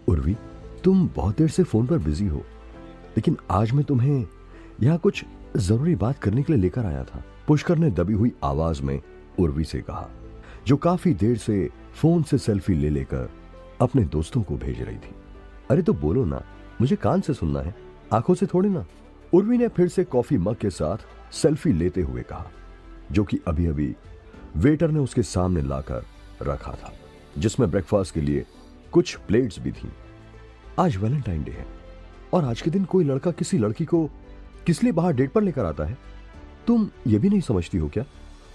उर्वी, तुम बहुत देर से फोन पर बिजी हो, लेकिन आज मैं तुम्हें यहाँ कुछ जरूरी बात करने के लिए लेकर आया था। पुष्कर ने दबी हुई आवाज में उर्वी से कहा, जो काफी देर से फोन से सेल्फी ले लेकर अपने दोस्तों को भेज रही थी। अरे तो बोलो ना, मुझे कान से सुनना है, आंखों से थोड़ी ना। उर्वी ने फिर से कॉफी मग के साथ सेल्फी लेते हुए कहा, जो कि अभी अभी वेटर ने उसके सामने लाकर रखा था, जिसमें ब्रेकफास्ट के लिए कुछ प्लेट्स भी थी। आज वैलेंटाइन डे है और आज के दिन कोई लड़का किसी लड़की को किस लिए बाहर डेट पर लेकर आता है? तुम ये भी नहीं समझती हो क्या?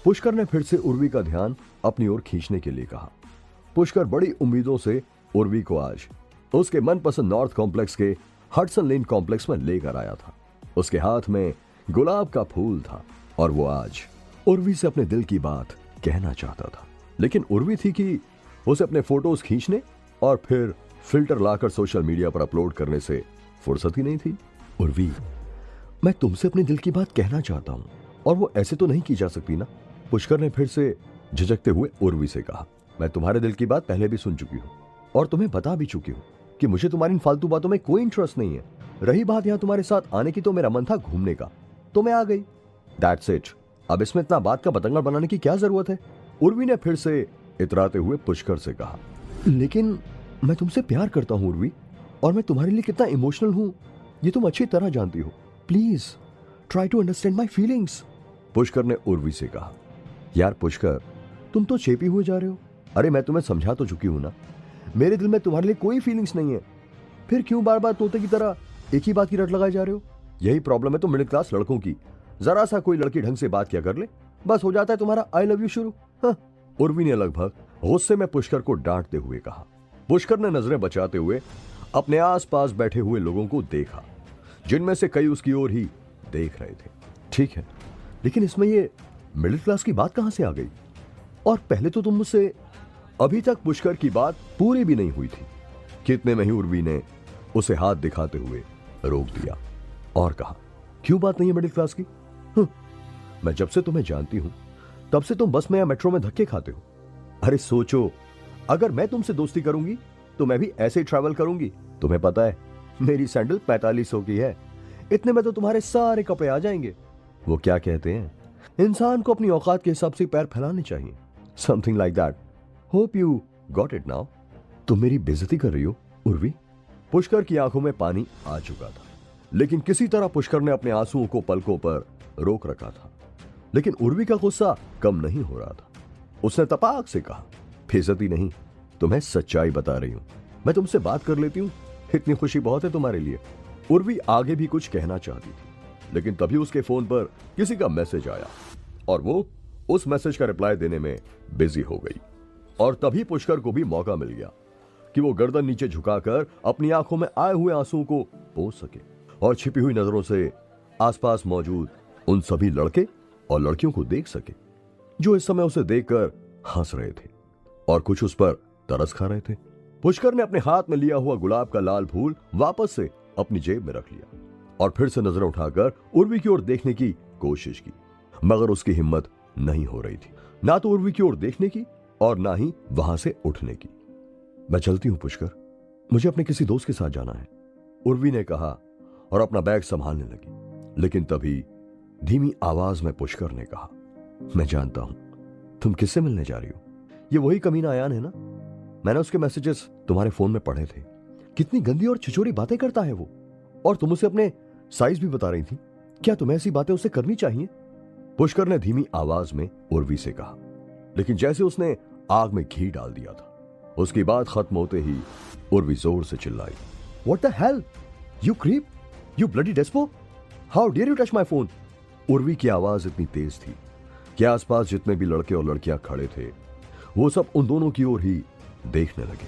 पुष्कर ने फिर से उर्वी का ध्यान अपनी ओर खींचने के लिए कहा। पुष्कर बड़ी उम्मीदों से उर्वी को आज उसके मनपसंद नॉर्थ कॉम्प्लेक्स के हडसन लेन कॉम्प्लेक्स में लेकर आया था। उसके हाथ में गुलाब का फूल था और वो आज उर्वी से अपने दिल की बात कहना चाहता था, लेकिन उर्वी थी कि उसे अपने फोटोज खींचने और फिर फिल्टर लाकर सोशल मीडिया पर अपलोड करने से फुर्सत ही नहीं थी। उर्वी, मैं तुमसे अपने दिल की बात कहना चाहता हूं और वो ऐसे तो नहीं की जा सकती ना। पुष्कर ने फिर से झिझकते हुए उर्वी से कहा, मैं तुम्हारे दिल की बात पहले भी सुन चुकी हूँ और तुम्हें बता भी चुकी हूँ कि मुझे तुम्हारी इन फालतू बातों में कोई इंटरेस्ट नहीं है। रही बात यहाँ तुम्हारे साथ आने की, तो मेरा मन था घूमने का, तो मैं आ गई। That's it. अब इसमें इतना बात का बतंगड़ बनाने की क्या जरूरत है? उर्वी ने फिर से इतराते हुए पुष्कर से कहा, लेकिन मैं तुमसे प्यार करता हूँ उर्वी, और मैं तुम्हारे लिए कितना इमोशनल हूँ ये तुम अच्छी तरह जानती हो। Please try to understand my feelings. Pushkar ने उर्वी से कहा, यार पुष्कर, तुम तो चेपी हुए जा रहे हो। अरे मैं तुम्हें समझा तो चुकी हूं ना, मेरे दिल में तुम्हारे लिए कोई फीलिंग्स नहीं है, फिर क्यों बार बार तोते की तरह एक ही बात की रट लगाए जा रहे हो? यही प्रॉब्लम है तो मिडिल क्लास लड़कों की। जरा सा कोई लड़की ढंग से बात किया कर ले, बस हो जाता है तुम्हारा आई लव यू शुरू। हाँ। उर्वी ने लगभग गुस्से में पुष्कर को डांटते हुए कहा। पुष्कर ने नजरें बचाते हुए अपने आसपास बैठे हुए लोगों को देखा, जिनमें से कई उसकी ओर ही देख रहे थे। ठीक है, लेकिन इसमें ये मिडिल क्लास की बात कहां से आ गई? और पहले तो तुम मुझसे अभी तक पुष्कर की बात पूरी भी नहीं हुई थी। कितने में ही उर्वी ने उसे हाथ दिखाते हुए रोक दिया और कहा, क्यों बात नहीं है मिडिल क्लास की? मैं जब से तुम्हें जानती हूं तब से तुम बस में या मेट्रो में धक्के खाते हो। अरे सोचो, अगर मैं तुमसे दोस्ती करूंगी तो मैं भी ऐसे ही ट्रैवल करूंगी। तुम्हें पता है मेरी सैंडल 4500 की है, इतने में तो तुम्हारे सारे कपड़े आ जाएंगे। वो क्या कहते हैं, इंसान को अपनी औकात के हिसाब से पैर फैलाने चाहिए, something like that. Hope you got it now. तुम मेरी बेइज्जती कर रही हो उर्वी। पुष्कर की आंखों में पानी आ चुका था, लेकिन किसी तरह पुष्कर ने अपने आंसुओं को पलकों पर रोक रखा था। लेकिन उर्वी का गुस्सा कम नहीं हो रहा था। उसने तपाक से कहा, बेइज्जती नहीं, तुम्हें सच्चाई बता रही हूं। मैं तुमसे बात कर लेती हूं, इतनी खुशी बहुत है तुम्हारे लिए। उर्वी आगे भी कुछ कहना चाहती थी, लेकिन तभी उसके फोन पर किसी का मैसेज आया और वो उस मैसेज का रिप्लाई देने में बिजी हो गई। और तभी पुष्कर को भी मौका मिल गया कि वो गर्दन नीचे झुकाकर अपनी आंखों में आए हुए आंसुओं को पोंछ सके और छिपी हुई नजरों से आसपास मौजूद उन सभी लड़के और लड़कियों को देख सके जो इस समय उसे देखकर हंस रहे थे और कुछ उस पर तरस खा रहे थे। पुष्कर ने अपने हाथ में लिया हुआ गुलाब का लाल फूल वापस से अपनी जेब में रख लिया और फिर से नजरें उठाकर उर्वी की ओर देखने की कोशिश की, मगर उसकी हिम्मत नहीं हो रही थी, ना तो उर्वी की ओर देखने की और ना ही वहां से उठने की। मैं चलती हूं पुष्कर, मुझे अपने किसी दोस्त के साथ जाना है, उर्वी ने कहा और अपना बैग संभालने लगी। लेकिन तभी धीमी आवाज में पुष्कर ने कहा, मैं जानता हूं तुम किससे मिलने जा रही हो। ये वही कमीना अयान है ना? मैंने उसके मैसेजेस तुम्हारे फोन में पढ़े थे। कितनी गंदी और छिछोरी बातें करता है वो, और तुम उसे अपने साइज भी बता रही थी। क्या तुम्हें ऐसी बातें उसे करनी चाहिए? पुष्कर ने धीमी आवाज में उर्वी से कहा, लेकिन जैसे उसने आग में घी डाल दिया था, उसकी बात खत्म होते ही उर्वी जोर से चिल्लाई, what the hell you creep, you bloody despo, how dare you touch my phone. Urvi की आवाज इतनी तेज थी कि आसपास जितने भी लड़के और लड़कियां खड़े थे वो सब उन दोनों की ओर ही देखने लगे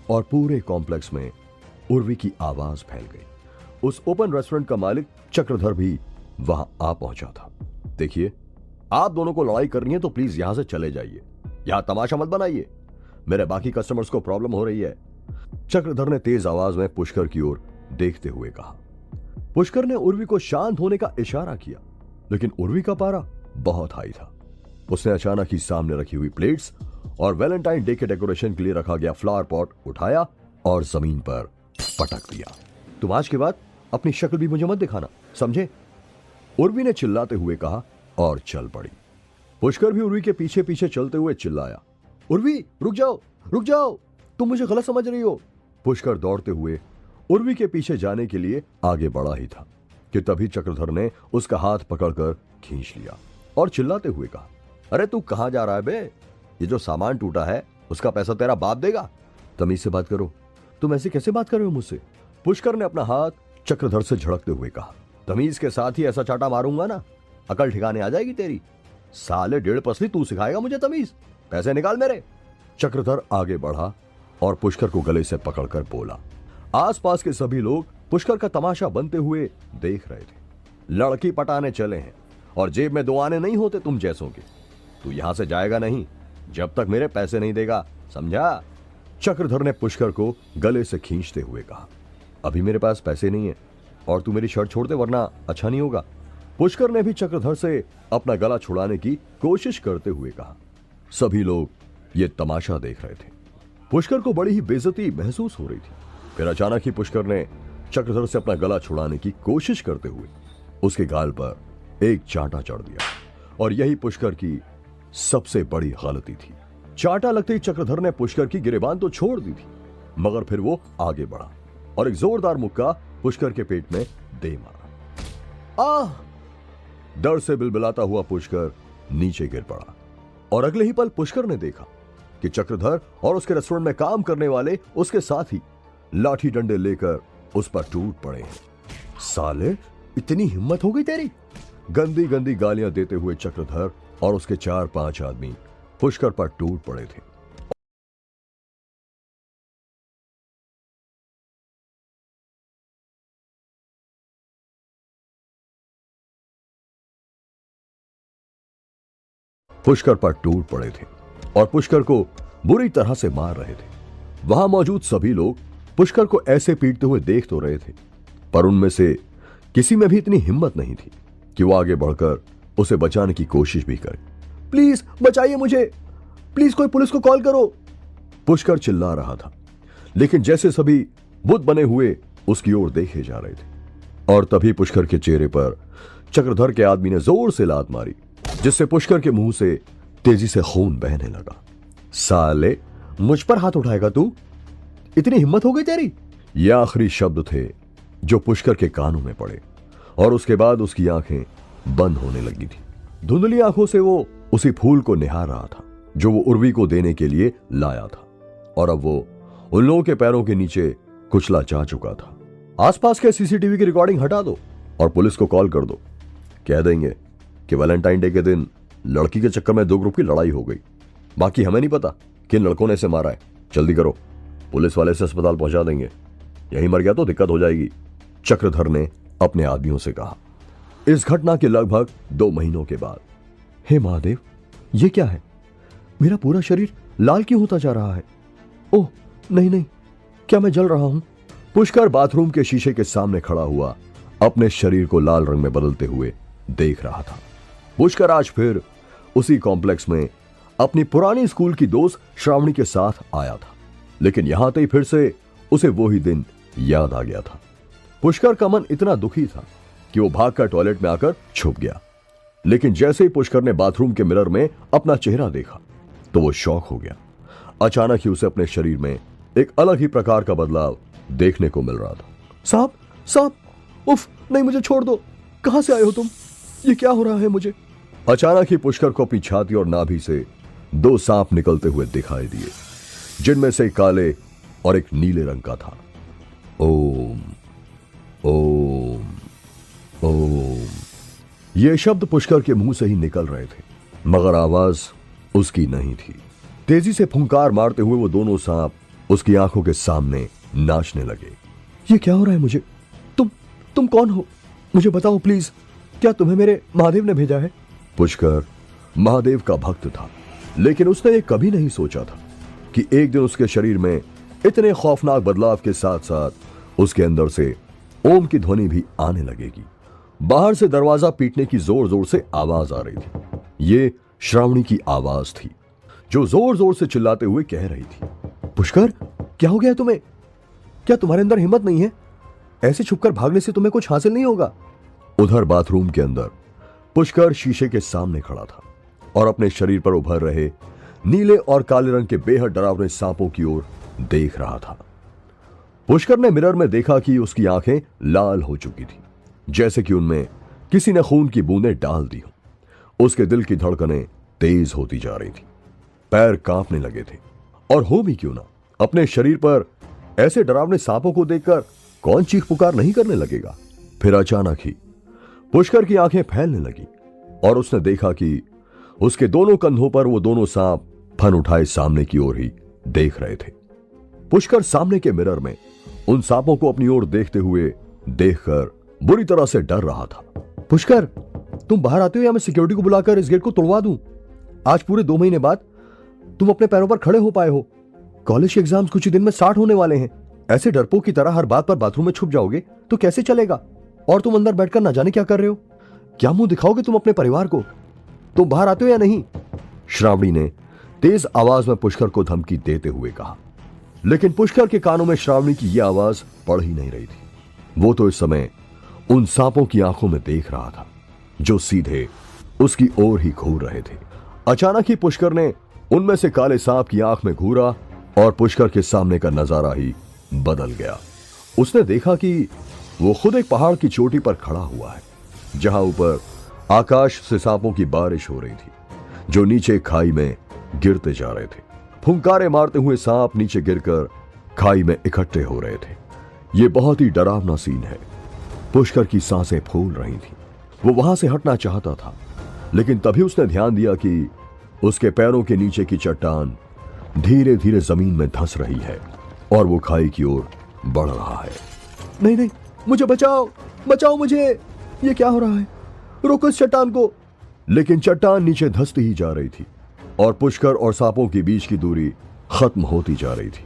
और पूरे कॉम्प्लेक्स में उर्वी की आवाज फैल गई। उस ओपन रेस्टोरेंट का मालिक चक्रधर भी वहां आ पहुंचा था। देखिए, आप दोनों को लड़ाई करनी है तो प्लीज यहां से चले जाइए, यहां तमाशा मत बनाइए, मेरे बाकी कस्टमर्स को प्रॉब्लम हो रही है, चक्रधर ने तेज आवाज में पुष्कर की ओर देखते हुए कहा। पुष्कर ने उर्वी को शांत होने का इशारा किया, लेकिन उर्वी का पारा बहुत हाई था। उसने अचानक ही सामने रखी हुई प्लेट्स और वैलेंटाइन डे के डेकोरेशन के लिए रखा गया फ्लावर पॉट उठाया और जमीन पर पटक दिया। तुम आज के बाद अपनी शक्ल भी मुझे मत दिखाना, समझे? उर्वी ने चिल्लाते हुए कहा और चल पड़ी। पुष्कर भी उर्वी के पीछे पीछे चलते हुए चिल्लाया, उर्वी रुक जाओ, रुक जाओ, तुम मुझे गलत समझ रही हो। पुष्कर दौड़ते हुए उर्वी के पीछे जाने के लिए आगे बढ़ा ही था कि तभी चक्रधर ने उसका हाथ पकड़कर खींच लिया और चिल्लाते हुए कहा, अरे तू कहां जा रहा है बे? ये जो सामान टूटा है उसका पैसा तेरा बाप देगा। तमीज से बात करो, तुम ऐसे कैसे बात कर रहे हो मुझसे? पुष्कर ने अपना हाथ चक्रधर से झड़कते हुए कहा, तमीज के साथ ही ऐसा चाटा मारूंगा ना, अकल ठिकाने आ जाएगी तेरी। साले 1.5 पसली तू सिखाएगा मुझे तमीज? पैसे निकाल मेरे। चक्रधर आगे बढ़ा और पुष्कर को गले से पकड़कर बोला। आसपास के सभी लोग पुष्कर का तमाशा बनते हुए देख रहे थे। लड़की पटाने चले हैं और जेब में 2 आने नहीं होते तुम जैसों के। तू यहां से जाएगा नहीं जब तक मेरे पैसे नहीं देगा, समझा? चक्रधर ने पुष्कर को गले से खींचते हुए कहा, अभी मेरे पास पैसे नहीं है और तू मेरी शर्ट छोड़ दे वरना अच्छा नहीं होगा। पुष्कर ने भी चक्रधर से अपना गला छुड़ाने की कोशिश करते हुए कहा। सभी लोग ये तमाशा देख रहे थे। पुष्कर को बड़ी ही बेइज्जती महसूस हो रही थी। फिर अचानक ही पुष्कर ने चक्रधर से अपना गला छुड़ाने की कोशिश करते हुए उसके गाल पर एक चांटा चढ़ दिया और यही पुष्कर की सबसे बड़ी गलती थी। चांटा लगते ही चक्रधर ने पुष्कर की गिरेबान तो छोड़ दी थी, मगर फिर वो आगे बढ़ा और एक जोरदार मुक्का पुष्कर के पेट में दे मारा। आह! डर से बिलबिलाता हुआ पुष्कर नीचे गिर पड़ा और अगले ही पल पुष्कर ने देखा कि चक्रधर और उसके रेस्टोरेंट में काम करने वाले उसके साथ ही लाठी डंडे लेकर उस पर टूट पड़े हैं। साले, इतनी हिम्मत हो गई तेरी? गंदी गंदी गालियां देते हुए चक्रधर और उसके 4-5 आदमी पुष्कर पर टूट पड़े थे। पुष्कर पर टूट पड़े थे और पुष्कर को बुरी तरह से मार रहे थे। वहां मौजूद सभी लोग पुष्कर को ऐसे पीटते हुए देख तो रहे थे, पर उनमें से किसी में भी इतनी हिम्मत नहीं थी कि वो आगे बढ़कर उसे बचाने की कोशिश भी करे। प्लीज बचाइए मुझे, प्लीज कोई पुलिस को कॉल करो, पुष्कर चिल्ला रहा था। लेकिन जैसे सभी बुत बने हुए उसकी ओर देखे जा रहे थे और तभी पुष्कर के चेहरे पर चक्रधर के आदमी ने जोर से लात मारी, जिससे पुष्कर के मुंह से तेजी से खून बहने लगा। साले, मुझ पर हाथ उठाएगा तू? इतनी हिम्मत हो गई तेरी? ये आखिरी शब्द थे जो पुष्कर के कानों में पड़े और उसके बाद उसकी आंखें बंद होने लगी थी। धुंधली आंखों से वो उसी फूल को निहार रहा था जो वो उर्वी को देने के लिए लाया था और अब वो उन लोगों के पैरों के नीचे कुचला जा चुका था। आसपास के सीसीटीवी की रिकॉर्डिंग हटा दो और पुलिस को कॉल कर दो। कह देंगे कि वैलेंटाइन डे के दिन लड़की के चक्कर में 2 ग्रुप की लड़ाई हो गई, बाकी हमें नहीं पता किन लड़कों ने इसे मारा है। जल्दी करो, पुलिस वाले से अस्पताल पहुंचा देंगे, यहीं मर गया तो दिक्कत हो जाएगी। चक्रधर ने अपने आदमियों से कहा। इस घटना के लगभग 2 महीनों के बाद, हे महादेव, ये क्या है? मेरा पूरा शरीर लाल क्यों होता जा रहा है? ओह नहीं नहीं, क्या मैं जल रहा हूं? पुष्कर बाथरूम के शीशे के सामने खड़ा हुआ अपने शरीर को लाल रंग में बदलते हुए देख रहा था। पुष्कर आज फिर उसी कॉम्प्लेक्स में अपनी पुरानी स्कूल की दोस्त श्रावणी के साथ आया था, लेकिन यहां तक फिर से उसे वो ही दिन याद आ गया था। पुष्कर का मन इतना दुखी था कि वो भागकर टॉयलेट में आकर छुप गया, लेकिन जैसे ही पुष्कर ने बाथरूम के मिरर में अपना चेहरा देखा तो वो शॉक हो गया। अचानक ही उसे अपने शरीर में एक अलग ही प्रकार का बदलाव देखने को मिल रहा था। सांप, सांप, उफ, नहीं मुझे छोड़ दो, कहां से आए हो तुम? ये क्या हो रहा है मुझे? अचानक ही पुष्कर को अपनी छाती और नाभि से 2 सांप निकलते हुए दिखाई दिए, जिनमें से काले और एक नीले रंग का था। ओम ओम ओम, ये शब्द पुष्कर के मुंह से ही निकल रहे थे, मगर आवाज उसकी नहीं थी। तेजी से फुंकार मारते हुए वो दोनों सांप उसकी आंखों के सामने नाचने लगे। ये क्या हो रहा है मुझे? तुम कौन हो? मुझे बताओ प्लीज, क्या तुम्हें मेरे महादेव ने भेजा है? पुष्कर महादेव का भक्त था, लेकिन उसने ये कभी नहीं सोचा था कि एक दिन उसके शरीर में इतने खौफनाक बदलाव के साथ साथ उसके अंदर से ओम की ध्वनि भी आने लगेगी। बाहर से दरवाजा पीटने की जोर जोर से आवाज आ रही थी। ये श्रावणी की आवाज थी जो जोर जोर से चिल्लाते हुए कह रही थी, पुष्कर क्या हो गया तुम्हें? क्या तुम्हारे अंदर हिम्मत नहीं है? ऐसे छुपकर भागने से तुम्हें कुछ हासिल नहीं होगा। उधर बाथरूम के अंदर पुष्कर शीशे के सामने खड़ा था और अपने शरीर पर उभर रहे नीले और काले रंग के बेहद डरावने सांपों की ओर देख रहा था। पुष्कर ने मिरर में देखा कि उसकी आंखें लाल हो चुकी थी, जैसे कि उनमें किसी ने खून की बूंदें डाल दी हो। उसके दिल की धड़कनें तेज होती जा रही थी, पैर कांपने लगे थे। और हो भी क्यों ना, अपने शरीर पर ऐसे डरावने सांपों को देखकर कौन चीख पुकार नहीं करने लगेगा। फिर अचानक ही पुष्कर की आंखें फैलने लगी और उसने देखा कि उसके दोनों कंधों पर वो दोनों सांप फन उठाए सामने की ओर ही देख रहे थे। पुष्कर सामने के मिरर में उन सांपों को अपनी ओर देखते हुए देखकर बुरी तरह से डर रहा था। पुष्कर, तुम बाहर आते हो या मैं सिक्योरिटी को बुलाकर इस गेट को तोड़वा दूं? आज पूरे 2 महीने बाद तुम अपने पैरों पर खड़े हो पाए हो। कॉलेज के एग्जाम्स कुछ ही दिन में स्टार्ट होने वाले हैं। ऐसे डरपोक की तरह हर बात पर बाथरूम में छुप जाओगे तो कैसे चलेगा? और तुम अंदर बैठकर ना जाने क्या कर रहे हो? क्या मुंह दिखाओगे तुम अपने परिवार को? तुम बाहर आते हो या नहीं? श्रावणी ने तेज आवाज में पुष्कर को धमकी देते हुए कहा। लेकिन पुष्कर के कानों में श्रावणी की यह आवाज पड़ ही नहीं रही थी। वो तो इस समय उन सांपों की आंखों में देख रहा था जो सीधे उसकी ओर ही घूर रहे थे। अचानक ही पुष्कर ने उनमें से काले सांप की आंख में घूरा और पुष्कर के सामने का नजारा ही बदल गया। उसने देखा कि वो खुद एक पहाड़ की चोटी पर खड़ा हुआ है, जहां ऊपर आकाश से सांपों की बारिश हो रही थी जो नीचे खाई में गिरते जा रहे थे। फुंकारे मारते हुए सांप नीचे गिरकर खाई में इकट्ठे हो रहे थे। ये बहुत ही डरावना सीन है। पुष्कर की सांसें फूल रही थी। वो वहां से हटना चाहता था, लेकिन तभी उसने ध्यान दिया कि उसके पैरों के नीचे की चट्टान धीरे धीरे जमीन में धंस रही है और वो खाई की ओर बढ़ रहा है। नहीं नहीं, मुझे बचाओ, बचाओ मुझे, ये क्या हो रहा है? रोको इस चट्टान को। लेकिन चट्टान नीचे धंसती ही जा रही थी और पुष्कर और सांपों के बीच की दूरी खत्म होती जा रही थी।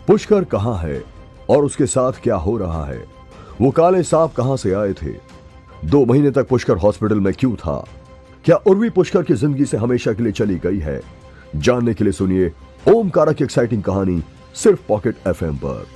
पुष्कर कहां है और उसके साथ क्या हो रहा है? वो काले सांप कहां से आए थे? 2 महीने तक पुष्कर हॉस्पिटल में क्यों था? क्या उर्वी पुष्कर की जिंदगी से हमेशा के लिए चली गई है? जानने के लिए सुनिए ओमकारा की एक्साइटिंग कहानी सिर्फ पॉकेट FM पर।